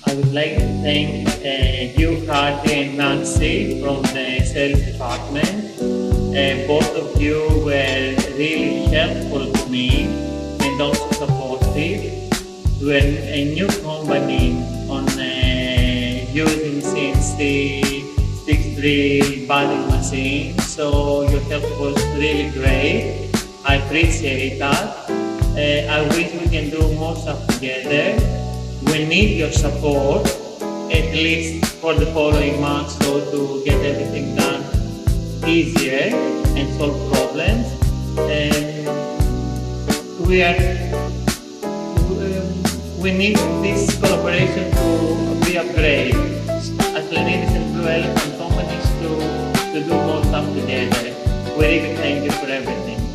I would like to thank you, Cardi and Nancy from the sales department. Both of you were really helpful to me and also supportive. We're a new company on using CNC 6-3 bonding machine, so your help was really great. I appreciate that. I wish we can do more stuff together. We need your support, at least for the following months, so to get everything done easier and solve problems. We need this collaboration to be upgraded as Leonidis and Blue Elephant companies to do more stuff together. We really thank you for everything.